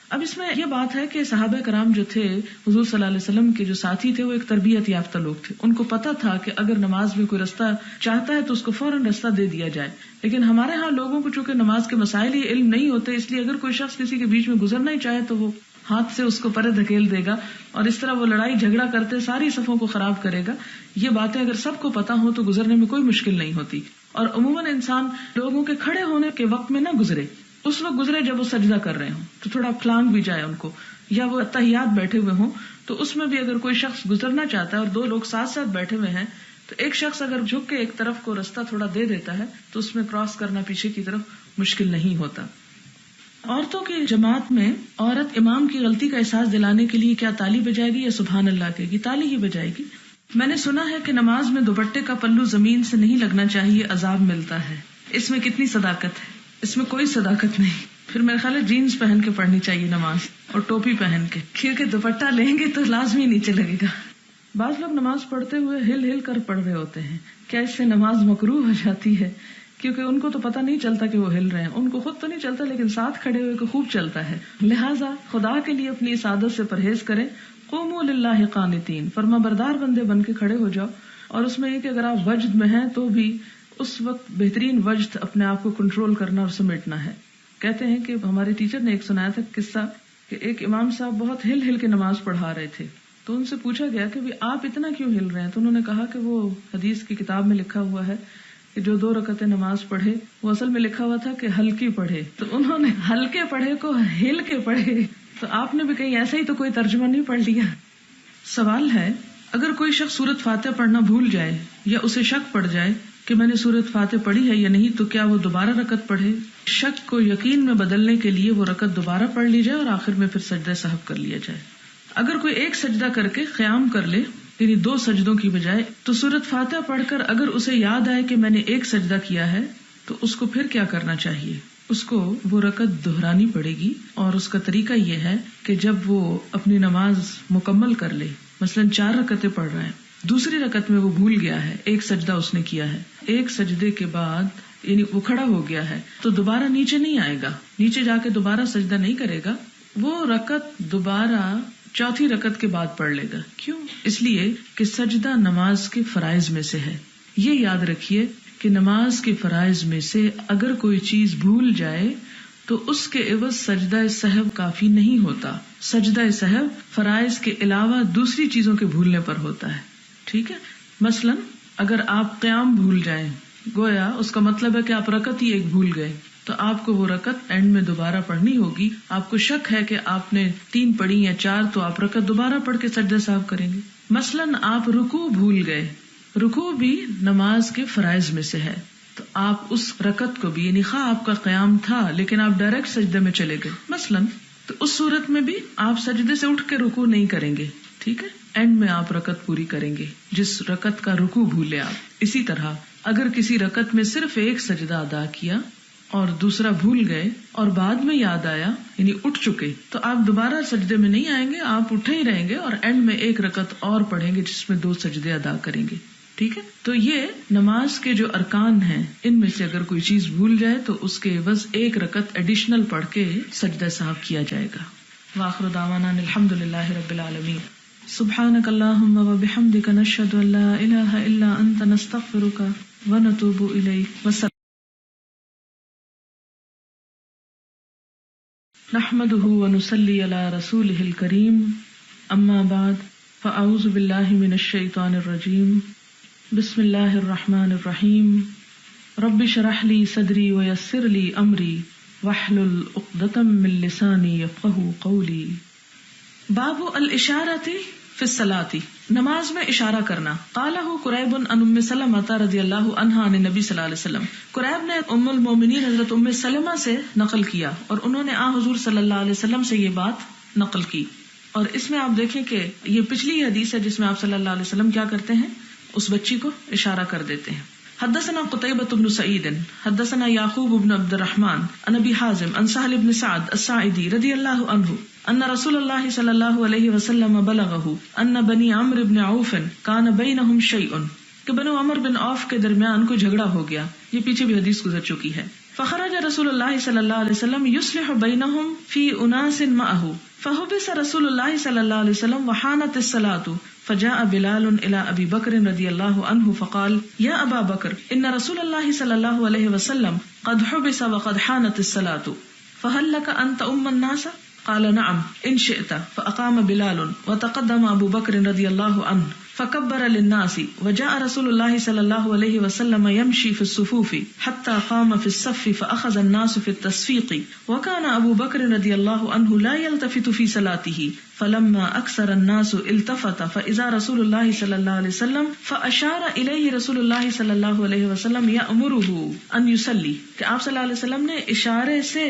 اب اس میں یہ بات ہے کہ صحابہ کرام جو تھے حضور صلی اللہ علیہ وسلم کے جو ساتھی تھے وہ ایک تربیت یافتہ لوگ تھے. ان کو پتا تھا کہ اگر نماز میں کوئی راستہ چاہتا ہے تو اس کو فوراً راستہ دے دیا جائے. لیکن ہمارے ہاں لوگوں کو چونکہ نماز کے مسائل ہی علم نہیں ہوتے، اس لیے اگر کوئی شخص کسی کے بیچ میں گزرنا ہی چاہے تو وہ ہاتھ سے اس کو پرے دھکیل دے گا اور اس طرح وہ لڑائی جھگڑا کرتے ساری صفوں کو خراب کرے گا. یہ باتیں اگر سب کو پتا ہو تو گزرنے میں کوئی مشکل نہیں ہوتی. اور عموماً انسان لوگوں کے کھڑے ہونے کے وقت میں نہ گزرے، اس وقت گزرے جب وہ سجدہ کر رہے ہوں تو تھوڑا پھلانگ بھی جائے ان کو، یا وہ تحیات بیٹھے ہوئے ہوں تو اس میں بھی اگر کوئی شخص گزرنا چاہتا ہے اور 2 لوگ ساتھ ساتھ بیٹھے ہوئے ہیں تو ایک شخص اگر جھک کے ایک طرف کو راستہ تھوڑا دے دیتا ہے تو اس میں کراس کرنا پیچھے کی طرف مشکل نہیں ہوتا. عورتوں کی جماعت میں عورت امام کی غلطی کا احساس دلانے کے لیے کیا تالی بجائے گی یا سبحان اللہ کہے گی؟ تالی ہی بجائے گی. میں نے سنا ہے کہ نماز میں دوپٹے کا پلو زمین سے نہیں لگنا چاہیے، عذاب ملتا ہے. اس میں کتنی صداقت ہے؟ اس میں کوئی صداقت نہیں. پھر میرے خیال ہے جینز پہن کے پڑھنی چاہیے نماز اور ٹوپی پہن کے، کیونکہ دوپٹہ لیں گے تو لازمی نیچے لگے گا. بعض لوگ نماز پڑھتے ہوئے ہل ہل کر پڑھ رہے ہوتے ہیں، کیا اس سے نماز مکروہ ہو جاتی ہے؟ کیونکہ ان کو تو پتہ نہیں چلتا کہ وہ ہل رہے ہیں، ان کو خود تو نہیں چلتا لیکن ساتھ کھڑے ہوئے کو خوب چلتا ہے. لہٰذا خدا کے لیے اپنی اس عادت سے پرہیز کریں. قوموا للہ قانتین، فرما بردار بندے بن کے کھڑے ہو جاؤ. اور اس میں یہ کہ اگر آپ وجد میں ہیں تو بھی اس وقت بہترین وجد اپنے آپ کو کنٹرول کرنا اور سمیٹنا ہے. کہتے ہیں کہ ہمارے ٹیچر نے ایک سنایا تھا قصہ کہ ایک امام صاحب بہت ہل ہل کے نماز پڑھا رہے تھے، تو ان سے پوچھا گیا کہ آپ اتنا کیوں ہل رہے ہیں؟ تو انہوں نے کہا کہ وہ حدیث کی کتاب میں لکھا ہوا ہے کہ جو 2 رکعتیں نماز پڑھے وہ اصل میں لکھا ہوا تھا کہ ہلکی پڑھے، تو انہوں نے ہلکے پڑھے کو ہل کے پڑھے. تو آپ نے بھی کہیں ایسا ہی تو کوئی ترجمہ نہیں پڑھ لیا. سوال ہے، اگر کوئی شخص سورۃ فاتحہ پڑھنا بھول جائے یا اسے شک پڑ جائے کہ میں نے سورۃ فاتحہ پڑھی ہے یا نہیں، تو کیا وہ دوبارہ رکعت پڑھے؟ شک کو یقین میں بدلنے کے لیے وہ رکعت دوبارہ پڑھ لی جائے اور آخر میں پھر سجدہ سہو کر لیا جائے. اگر کوئی ایک سجدہ کر کے قیام کر لے، یعنی 2 سجدوں کی بجائے، تو سورۃ فاتحہ پڑھ کر اگر اسے یاد آئے کہ میں نے ایک سجدہ کیا ہے تو اس کو پھر کیا کرنا چاہیے؟ اس کو وہ رکعت دہرانی پڑے گی، اور اس کا طریقہ یہ ہے کہ جب وہ اپنی نماز مکمل کر لے، مثلا 4 رکعتیں پڑھ رہا ہے، دوسری رکعت میں وہ بھول گیا ہے، ایک سجدہ اس نے کیا ہے، ایک سجدے کے بعد یعنی وہ کھڑا ہو گیا ہے تو دوبارہ نیچے نہیں آئے گا، نیچے جا کے دوبارہ سجدہ نہیں کرے گا، وہ رکعت دوبارہ چوتھی رکعت کے بعد پڑھ لے گا. کیوں؟ اس لیے کہ سجدہ نماز کے فرائض میں سے ہے. یہ یاد رکھیے کہ نماز کے فرائض میں سے اگر کوئی چیز بھول جائے تو اس کے عوض سجدہ سہو کافی نہیں ہوتا. سجدہ سہو فرائض کے علاوہ دوسری چیزوں کے بھولنے پر ہوتا ہے. ٹھیک ہے؟ مثلا اگر آپ قیام بھول جائیں، گویا اس کا مطلب ہے کہ آپ رکعت ہی ایک بھول گئے، تو آپ کو وہ رکعت اینڈ میں دوبارہ پڑھنی ہوگی. آپ کو شک ہے کہ آپ نے 3 پڑھی یا 4، تو آپ رکعت دوبارہ پڑھ کے سجدہ سہو کریں گے. مثلا آپ رکوع بھول گئے، رکوع بھی نماز کے فرائض میں سے ہے، تو آپ اس رکعت کو بھی، یعنی خواہ آپ کا قیام تھا لیکن آپ ڈائریکٹ سجدے میں چلے گئے مثلا، تو اس صورت میں بھی آپ سجدے سے اٹھ کے رکوع نہیں کریں گے. ٹھیک ہے؟ اینڈ میں آپ رکعت پوری کریں گے جس رکعت کا رکوع بھولے آپ. اسی طرح اگر کسی رکعت میں صرف ایک سجدہ ادا کیا اور دوسرا بھول گئے اور بعد میں یاد آیا، یعنی اٹھ چکے، تو آپ دوبارہ سجدے میں نہیں آئیں گے، آپ اٹھے ہی رہیں گے اور اینڈ میں ایک رکعت اور پڑھیں گے جس میں 2 سجدے ادا کریں گے. ٹھیک ہے؟ تو یہ نماز کے جو ارکان ہیں ان میں سے اگر کوئی چیز بھول جائے تو اس کے عوض ایک رکعت ایڈیشنل پڑھ کے سجدہ سہو کیا جائے گا. وآخر دعوانا الحمد للہ رب العالمین. سبحانک اللہم وبحمدک نشہد ان لا الہ الا انت نستغفرک ونتوب الیک. نحمده ونصلي على رسوله الكريم. اما بعد فاعوذ باللہ من الشیطان الرجیم. بسم اللہ الرحمن الرحیم. رب اشرح لي صدری ويسر لي امری واحلل عقدۃ من لسانی یفقہوا قولی. باب الاشارۃ فی الصلاۃ، نماز میں اشارہ کرنا. قالہ قریب عن ام سلمۃ رضی اللہ عنہا عن النبی صلی اللہ علیہ وسلم. قریب نے ام المومنین حضرت ام سلمہ سے نقل کیا اور انہوں نے حضور صلی اللہ علیہ وسلم سے یہ بات نقل کی. اور اس میں آپ دیکھیں کہ یہ پچھلی حدیث ہے جس میں آپ صلی اللہ علیہ وسلم کیا کرتے ہیں، اس بچی کو اشارہ کر دیتے ہیں. حدثنا قتيبة بن سعيد حدثنا يعقوب بن عبد الرحمن عن ابي حازم عن سهل بن سعد الساعدي رضي الله عنه ان رسول الله صلى الله عليه وسلم بلغه ان بني عمرو بن عوف كان بينهم شيء، کہ بنو عمر بن عوف کے درمیان کوئی جھگڑا ہو گیا. یہ پیچھے بھی حدیث گزر چکی ہے. فخرج رسول الله صلی اللہ علیہ وسلم يصلح بينهم في اناس معه فحبس رسول الله صلی اللہ علیہ وسلم وحانت الصلاة فجاء بلال الى ابي بکر رضی اللہ عنہ فقال یا ابا بکر ان رسول اللہ صلی اللہ علیہ وسلم قد حبس وقد حانت الصلاة فهل لك ان تؤم الناس؟ قال نعم ان شئت. فاقام بلال وتقدم ابو بکر رضی اللہ عنہ فكبر للناس وجاء رسول الله صلى الله عليه وسلم يمشي في الصفوف حتى قام في الصف فأخذ الناس في التصفيق وكان أبو بكر رضي الله عنه لا يلتفت في صلاته فلما أكثر الناس التفت فإذا رسول الله صلى الله عليه وسلم فأشار إليه رسول الله صلى الله عليه وسلم يأمره أن يصلي، کہ آپ صلی اللہ علیہ وسلم نے اشارے سے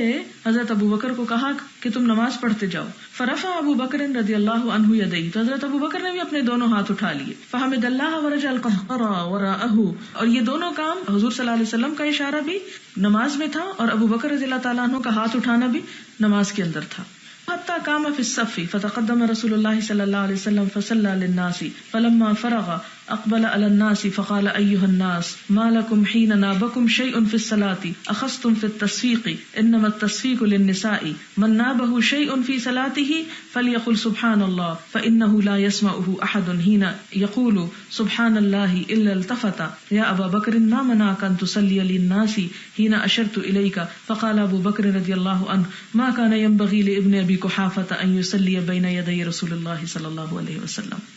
حضرت ابو بکر کو کہا کہ تم نماز پڑھتے جاؤ. فرفع ابو بکر رضی اللہ عنہ یدیہ، تو حضرت ابو بکر نے بھی اپنے دونوں ہاتھ اٹھا لیے. فحمد اللہ ورجع القهقر وراءه، اور یہ دونوں کام حضور صلی اللہ علیہ وسلم کا اشارہ بھی نماز میں تھا اور ابو بکر رضی اللہ تعالیٰ عنہ کا ہاتھ اٹھانا بھی نماز کے اندر تھا. حتى قام في الصف فتقدم رسول الله صلى الله عليه وسلم فصلى للناس فلما فرغ اقبل على الناس فقال ايها الناس ما لكم حين نابكم شيء في الصلاة اخذتم في التصفيق انما التصفيق للنساء من نابه شيء في صلاته فليقل سبحان الله فانه لا يسمعه احد حين يقول سبحان الله الا التفت يا ابا بكر ما منعك ان تصلي للناس حين اشرت اليك فقال ابو بكر رضي الله عنه ما كان ينبغي لابن ابي قحافة ان يصلي بين يدي رسول الله صلى الله عليه وسلم.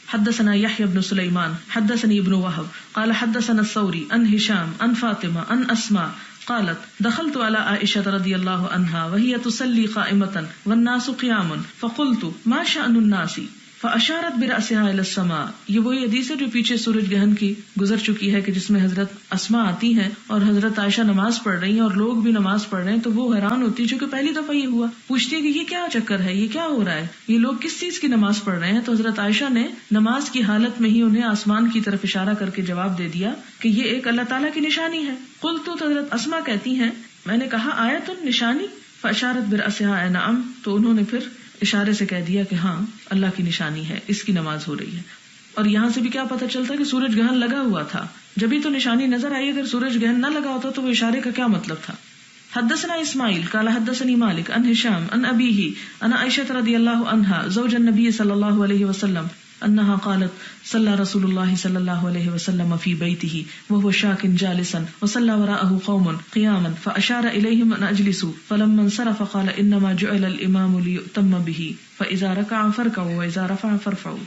حدثنا يحيى بن سليمان حدثني ابن وهب قال حدثنا الثوري عن هشام عن فاطمة عن أسماء قالت دخلت على عائشة رضي الله عنها وهي تصلي قائمة والناس قيام فقلت ما شأن الناس فأشارت برأسها إلى السماء. یہ وہی حدیث ہے جو پیچھے سورج گہن کی گزر چکی ہے کہ جس میں حضرت اسماء آتی ہیں اور حضرت عائشہ نماز پڑھ رہی ہیں اور لوگ بھی نماز پڑھ رہے ہیں، تو وہ حیران ہوتی ہے چونکہ پہلی دفعہ یہ ہوا، پوچھتی ہے کہ یہ کیا چکر ہے، یہ کیا ہو رہا ہے، یہ لوگ کس چیز کی نماز پڑھ رہے ہیں. تو حضرت عائشہ نے نماز کی حالت میں ہی انہیں آسمان کی طرف اشارہ کر کے جواب دے دیا کہ یہ ایک اللہ تعالیٰ کی نشانی ہے. قلت تو حضرت اسماء کہتی ہیں میں نے کہا آیت نشانی فاشارت برأسها اے نعم، تو انہوں نے پھر اشارے سے کہہ دیا کہ ہاں اللہ کی نشانی ہے، اس کی نماز ہو رہی ہے. اور یہاں سے بھی کیا پتہ چلتا ہے کہ سورج گرہن لگا ہوا تھا، جبھی تو نشانی نظر آئی، اگر سورج گرہن نہ لگا ہوتا تو وہ اشارے کا کیا مطلب تھا. حدثنا اسماعیل قال حدثني مالك عن هشام عن أبيه عن عائشة رضي الله عنها زوج النبي صلى الله عليه وسلم انها قالت صلى رسول الله صلى الله عليه وسلم في بيته وهو شاك جالسا وصلى وراءه قوم قياما فاشار اليهم ان اجلسوا فلما انصرف قال انما جعل الامام ليؤتم به فاذا ركع فاركعوا واذا رفع فارفعوا.